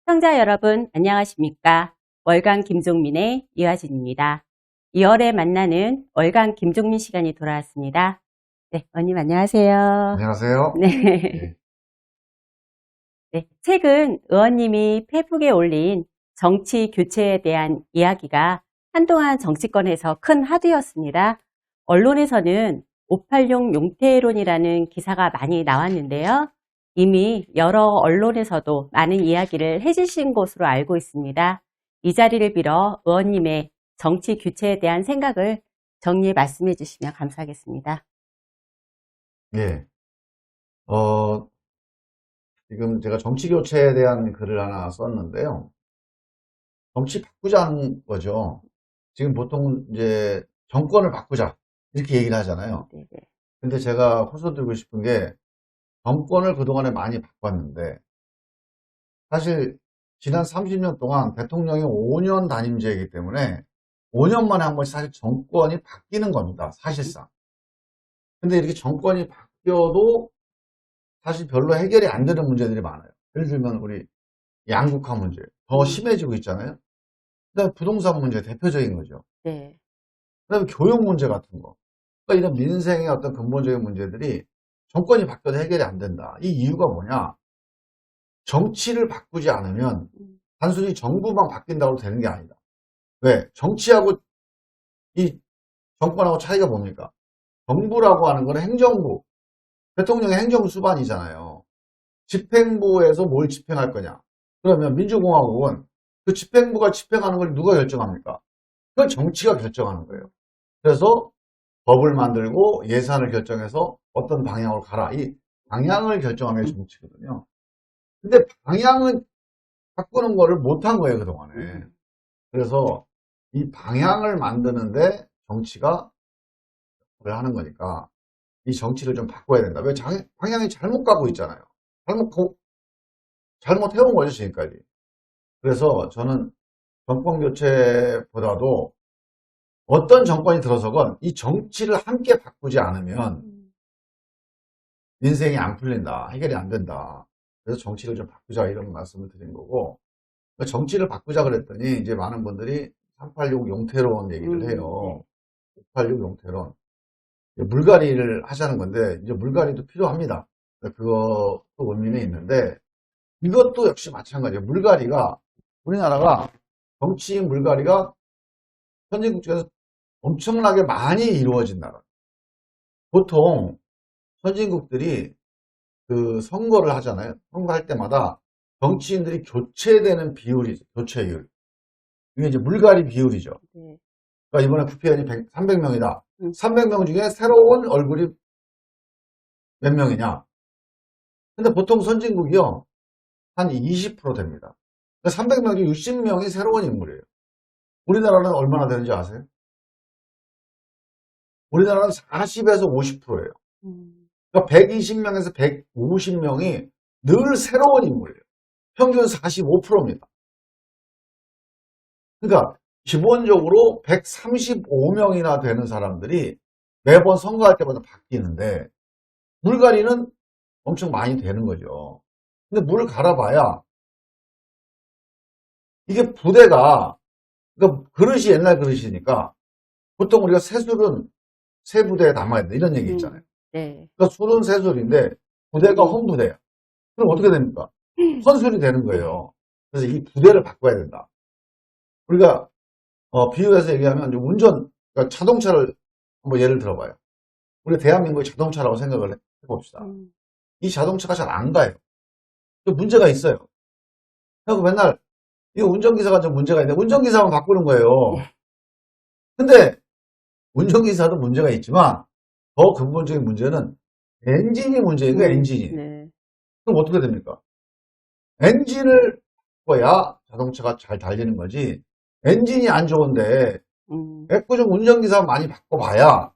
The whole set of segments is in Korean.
시청자 여러분 안녕하십니까? 월간 김종민의 이화진입니다. 2월에 만나는 월간 김종민 시간이 돌아왔습니다. 네, 원님 안녕하세요. 안녕하세요. 네. 네, 최근 의원님이 페북에 올린 정치 교체에 대한 이야기가 한동안 정치권에서 큰 화두였습니다. 언론에서는 586 용태론이라는 기사가 많이 나왔는데요. 이미 여러 언론에서도 많은 이야기를 해주신 것으로 알고 있습니다. 이 자리를 빌어 의원님의 정치 교체에 대한 생각을 정리해 말씀해 주시면 감사하겠습니다. 예. 지금 제가 정치 교체에 대한 글을 하나 썼는데요. 정치 바꾸자는 거죠. 지금 보통 이제 정권을 바꾸자 이렇게 얘기를 하잖아요. 네네. 근데 제가 호소드리고 싶은 게 정권을 그동안에 많이 바꿨는데 사실 지난 30년 동안 대통령이 5년 단임제이기 때문에 5년 만에 한 번씩 사실 정권이 바뀌는 겁니다. 사실상. 근데 이렇게 정권이 바뀌어도 사실 별로 해결이 안 되는 문제들이 많아요. 예를 들면 우리 양극화 문제 더 심해지고 있잖아요. 그다음에 부동산 문제 대표적인 거죠. 네. 그다음에 교육 문제 같은 거. 그러니까 이런 민생의 어떤 근본적인 문제들이 정권이 바뀌어도 해결이 안 된다. 이 이유가 뭐냐? 정치를 바꾸지 않으면 단순히 정부만 바뀐다고 되는 게 아니다. 왜? 정치하고 이 정권하고 차이가 뭡니까? 정부라고 하는 거는 행정부, 대통령의 행정 수반이잖아요. 집행부에서 뭘 집행할 거냐? 그러면 민주공화국은 그 집행부가 집행하는 걸 누가 결정합니까? 그건 정치가 결정하는 거예요. 그래서 법을 만들고 예산을 결정해서 어떤 방향으로 가라. 이 방향을 결정하는 게 정치거든요. 근데 방향은 바꾸는 거를 못한 거예요, 그동안에. 그래서 이 방향을 만드는데 정치가 하는 거니까 이 정치를 좀 바꿔야 된다. 왜 방향이 잘못 가고 있잖아요. 잘못해온 거죠, 지금까지. 그래서 저는 정권 교체보다도 어떤 정권이 들어서건 이 정치를 함께 바꾸지 않으면 인생이 안 풀린다. 해결이 안 된다. 그래서 정치를 좀 바꾸자 이런 말씀을 드린 거고, 정치를 바꾸자 그랬더니 이제 많은 분들이 386 용태론 얘기를 해요. 586 용태론. 물갈이를 하자는 건데 이제 물갈이도 필요합니다. 그것도 의미는 있는데 이것도 역시 마찬가지예요. 물갈이가 우리나라가 정치인 물갈이가 선진국 중에서 엄청나게 많이 이루어진 나라. 보통 선진국들이 그 선거를 하잖아요. 선거할 때마다 정치인들이 교체되는 비율이죠. 교체율. 이게 이제 물갈이 비율이죠. 그러니까 이번에 국회의원이 300명이다. 300명 중에 새로운 얼굴이 몇 명이냐. 근데 보통 선진국이요. 한 20% 됩니다. 그러니까 300명 중 60명이 새로운 인물이에요. 우리나라는 얼마나 되는지 아세요? 우리나라는 40에서 50%예요. 그러니까 120명에서 150명이 늘 새로운 인물이에요. 평균 45%입니다. 그러니까 기본적으로 135명이나 되는 사람들이 매번 선거할 때마다 바뀌는데 물갈이는 엄청 많이 되는 거죠. 근데 물을 갈아봐야 이게 부대가, 그러니까 그릇이 옛날 그릇이니까 보통 우리가 새술은 새 부대에 담아야 된다 이런 얘기 있잖아요. 네. 그러니까 술은 새술인데 부대가 헌부대야. 그럼 어떻게 됩니까? 헌술이 되는 거예요. 그래서 이 부대를 바꿔야 된다. 우리가 비유해서 얘기하면 그러니까 자동차를 한번 예를 들어봐요. 우리 대한민국의 자동차라고 생각을 해봅시다. 이 자동차가 잘 안 가요. 문제가 있어요. 그래서 맨날 이 운전기사가 좀 문제가 있는데 운전기사만 바꾸는 거예요. 근데 운전기사도 문제가 있지만 더 근본적인 문제는 엔진이 문제인 거예요. 엔진이. 네. 그럼 어떻게 됩니까? 엔진을 바꿔야 자동차가 잘 달리는 거지. 엔진이 안 좋은데 애꿎은 운전기사 많이 바꿔봐야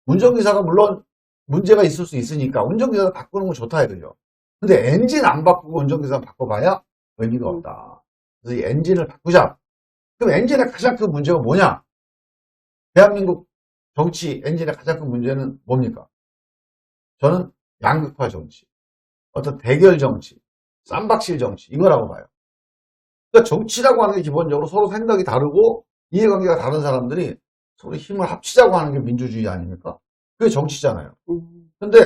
운전기사가 물론 문제가 있을 수 있으니까 운전기사 바꾸는 건 좋다 이거죠. 근데 엔진 안 바꾸고 운전기사 바꿔봐야 의미가 없다. 그래서 이 엔진을 바꾸자. 그럼 엔진의 가장 큰 문제가 뭐냐? 대한민국 정치 엔진의 가장 큰 문제는 뭡니까? 저는 양극화 정치, 어떤 대결 정치, 쌈박질 정치 이거라고 봐요. 그러니까 정치라고 하는 게 기본적으로 서로 생각이 다르고 이해관계가 다른 사람들이 서로 힘을 합치자고 하는 게 민주주의 아닙니까? 그게 정치잖아요. 근데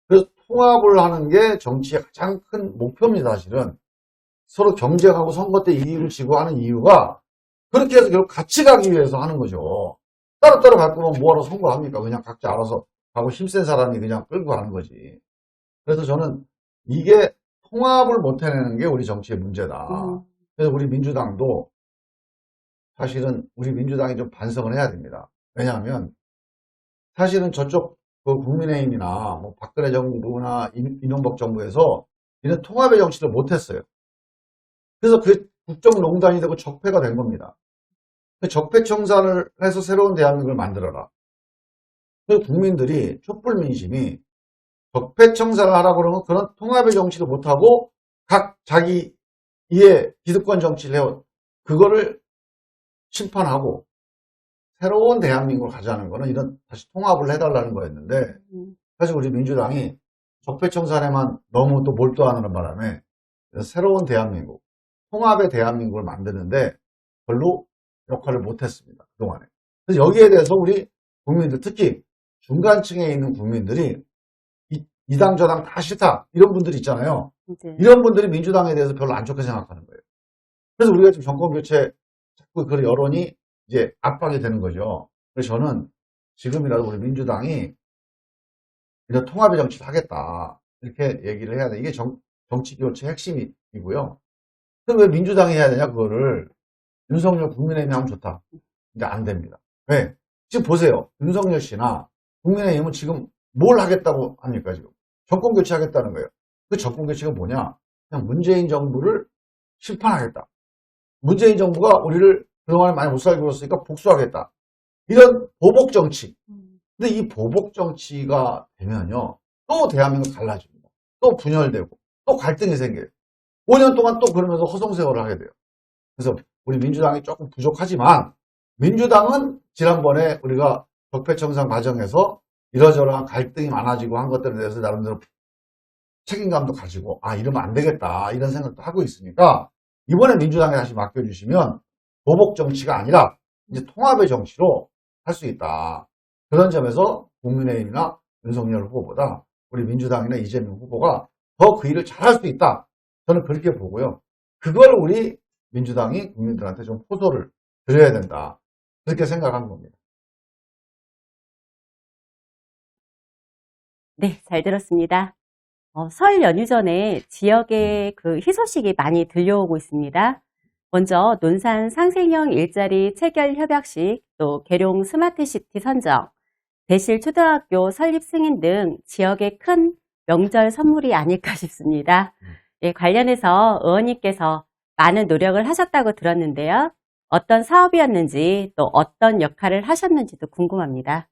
그래서 통합을 하는 게 정치의 가장 큰 목표입니다, 사실은. 서로 경쟁하고 선거 때 이익을 지고 하는 이유가 그렇게 해서 결국 같이 가기 위해서 하는 거죠. 따로따로 갈 거면 뭐하러 선거합니까? 그냥 각자 알아서 가고 힘센 사람이 그냥 끌고 가는 거지. 그래서 저는 이게 통합을 못 해내는 게 우리 정치의 문제다. 그래서 우리 민주당도 사실은 우리 민주당이 좀 반성을 해야 됩니다. 왜냐하면 사실은 저쪽 그 국민의힘이나 뭐 박근혜 정부나 이명박 정부에서 이런 통합의 정치를 못했어요. 그래서 그게 국정농단이 되고 적폐가 된 겁니다. 적폐청산을 해서 새로운 대한민국을 만들어라. 그래서 국민들이 촛불 민심이 적폐청산을 하라고 그러면 그런 통합의 정치를 못하고 각 자기 이해 기득권 정치를 해온 그거를 심판하고 새로운 대한민국을 가자는 거는 이런 다시 통합을 해달라는 거였는데 사실 우리 민주당이 적폐청산에만 너무 또 몰두하는 바람에 새로운 대한민국, 통합의 대한민국을 만드는데 별로 역할을 못했습니다. 그동안에. 그래서 여기에 대해서 우리 국민들, 특히 중간층에 있는 국민들이 이 당 저당 다 싫다 이런 분들이 있잖아요. 이런 분들이 민주당에 대해서 별로 안 좋게 생각하는 거예요. 그래서 우리가 지금 정권 교체 자꾸 그런 여론이 이제 압박이 되는 거죠. 그래서 저는 지금이라도 우리 민주당이 이런 통합의 정치를 하겠다 이렇게 얘기를 해야 돼. 이게 정치 교체 핵심이고요. 그럼 왜 민주당이 해야 되냐 그거를. 윤석열 국민의힘이 하면 좋다. 근데 안 됩니다. 왜? 지금 보세요. 윤석열 씨나 국민의힘은 지금 뭘 하겠다고 합니까 지금? 정권 교체하겠다는 거예요. 그 정권 교체가 뭐냐? 그냥 문재인 정부를 심판하겠다. 문재인 정부가 우리를 그동안에 많이 못 살게 굴었으니까 복수하겠다. 이런 보복 정치. 근데 이 보복 정치가 되면요. 또 대한민국 달라집니다. 또 분열되고 또 갈등이 생겨요. 5년 동안 또 그러면서 허송세월을 하게 돼요. 그래서 우리 민주당이 조금 부족하지만 민주당은 지난번에 우리가 적폐청산 과정에서 이러저러한 갈등이 많아지고 한 것들에 대해서 나름대로 책임감도 가지고 이러면 안 되겠다 이런 생각도 하고 있으니까 이번에 민주당에 다시 맡겨주시면 보복 정치가 아니라 이제 통합의 정치로 할 수 있다. 그런 점에서 국민의힘이나 윤석열 후보보다 우리 민주당이나 이재명 후보가 더 그 일을 잘할 수 있다. 저는 그렇게 보고요. 그걸 우리 민주당이 국민들한테 좀 호소를 드려야 된다. 그렇게 생각하는 겁니다. 네, 잘 들었습니다. 설 연휴 전에 지역에 그 희소식이 많이 들려오고 있습니다. 먼저 논산 상생형 일자리 체결 협약식, 또 계룡 스마트시티 선정, 대실 초등학교 설립 승인 등 지역의 큰 명절 선물이 아닐까 싶습니다. 예, 관련해서 의원님께서 많은 노력을 하셨다고 들었는데요. 어떤 사업이었는지 또 어떤 역할을 하셨는지도 궁금합니다.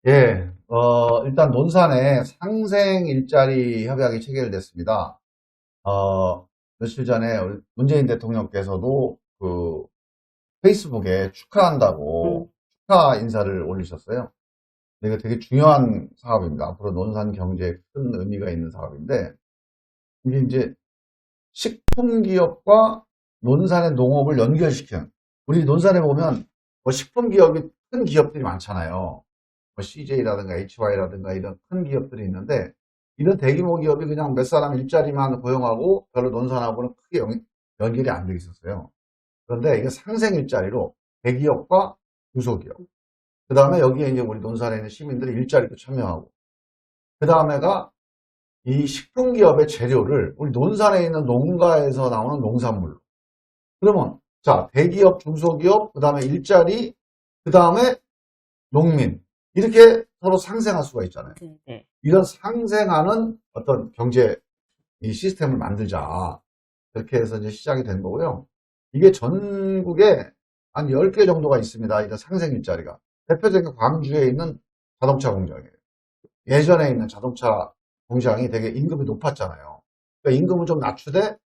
예, 일단 논산에 상생 일자리 협약이 체결됐습니다. 며칠 전에 문재인 대통령께서도 그 페이스북에 축하한다고 축하 인사를 올리셨어요. 이게 되게 중요한 사업입니다. 앞으로 논산 경제에 큰 의미가 있는 사업인데, 이게 이제 식품기업과 논산의 농업을 연결시키는, 우리 논산에 보면 뭐 식품기업이 큰 기업들이 많잖아요. 뭐 CJ라든가 HY라든가 이런 큰 기업들이 있는데, 이런 대규모 기업이 그냥 몇 사람 일자리만 고용하고 별로 논산하고는 크게 연결이 안 돼 있었어요. 그런데 이게 상생 일자리로 대기업과 중소기업, 그 다음에 여기에 이제 우리 논산에 있는 시민들이 일자리도 참여하고, 그 다음에가 이 식품기업의 재료를 우리 논산에 있는 농가에서 나오는 농산물로. 그러면, 자, 대기업, 중소기업, 그 다음에 일자리, 그 다음에 농민. 이렇게 서로 상생할 수가 있잖아요. 네. 이런 상생하는 어떤 경제 이 시스템을 만들자. 그렇게 해서 이제 시작이 된 거고요. 이게 전국에 한 10개 정도가 있습니다. 이런 상생 일자리가. 대표적인 광주에 있는 자동차 공장이에요. 예전에 있는 자동차 공장이 되게 임금이 높았잖아요. 그러니까 임금을 좀 낮추되